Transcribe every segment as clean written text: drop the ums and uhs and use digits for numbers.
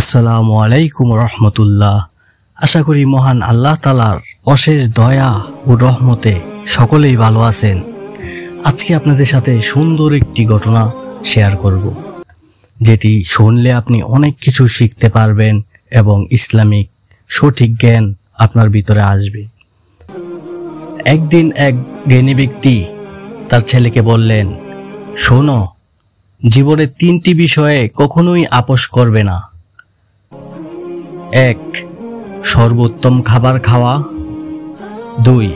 আসসালামু আলাইকুম রহমতুল্লাহ। আশা করি মহান আল্লাহ তাআলার অশেষ দয়া ও রহমতে সকলেই ভালো আছেন। আজকে আপনাদের সাথে সুন্দর একটি ঘটনা শেয়ার করব, যেটি শুনলে আপনি অনেক কিছু শিখতে পারবেন এবং ইসলামিক সঠিক জ্ঞান আপনার ভিতরে আসবে। একদিন এক জ্ঞানী ব্যক্তি তার ছেলেকে বললেন, শোনো, জীবনে 3টি বিষয়ে কখনোই আপোষ করবে না। 1. সর্বোত্তম খাবার খাওয়া। 2.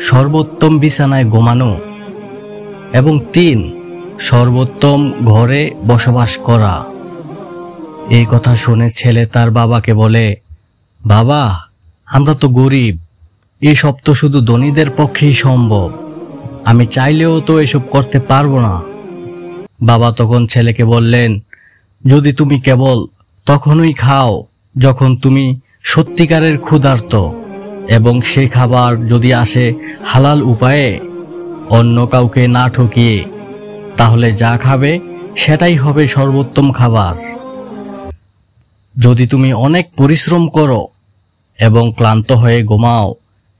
সর্বোত্তম বিছানায় ঘুমানো। এবং 3. সর্বোত্তম ঘরে বসবাস করা। এই কথা শুনে ছেলে তার বাবাকে বলে, বাবা, আমরা তো গরিব, এসব তো শুধু ধনীদের পক্ষেই সম্ভব, আমি চাইলেও তো এসব করতে পারবো না। বাবা তখন ছেলেকে বললেন, যদি তুমি কেবল তখনই খাও যখন তুমি সত্যিকারের ক্ষুধার্ত, এবং সেই খাবার যদি আসে হালাল উপায়ে, অন্য কাউকে না ঠকিয়ে, তাহলে যা খাবে সেটাই হবে সর্বোত্তম খাবার। যদি তুমি অনেক পরিশ্রম করো এবং ক্লান্ত হয়ে ঘুমাও,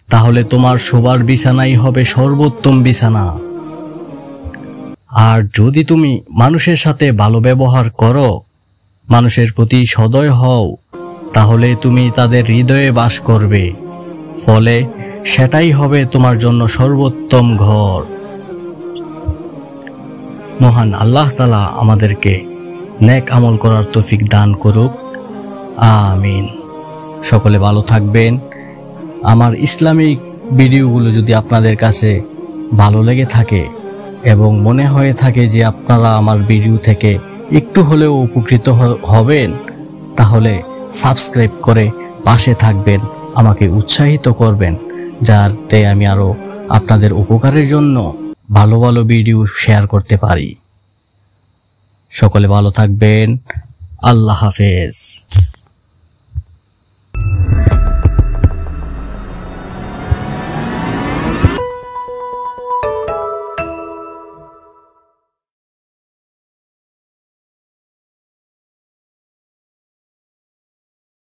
তাহলে তোমার শোবার বিছানাই হবে সর্বোত্তম বিছানা। আর যদি তুমি মানুষের সাথে ভালো ব্যবহার করো, মানুষের প্রতি সদয় হও, তাহলে তুমি তাদের হৃদয়ে বাস করবে, ফলে সেটাই হবে তোমার জন্য সর্বোত্তম ঘর। মহান আল্লাহ তাআলা আমাদেরকে নেক আমল করার তৌফিক দান করুক, আমিন। সকলে ভালো থাকবেন। আমার ইসলামিক ভিডিওগুলো যদি আপনাদের কাছে ভালো লেগে থাকে এবং মনে হয়ে থাকে যে আপনারা আমার ভিডিও থেকে একটু হলেও উপকৃত হবেন, তাহলে সাবস্ক্রাইব করে পাশে থাকবেন, আমাকে উৎসাহিত করবেন, যাতে আমি আরো আপনাদের উপকারের জন্য ভালো ভালো ভিডিও শেয়ার করতে পারি। সকলে ভালো থাকবেন। আল্লাহ হাফেজ।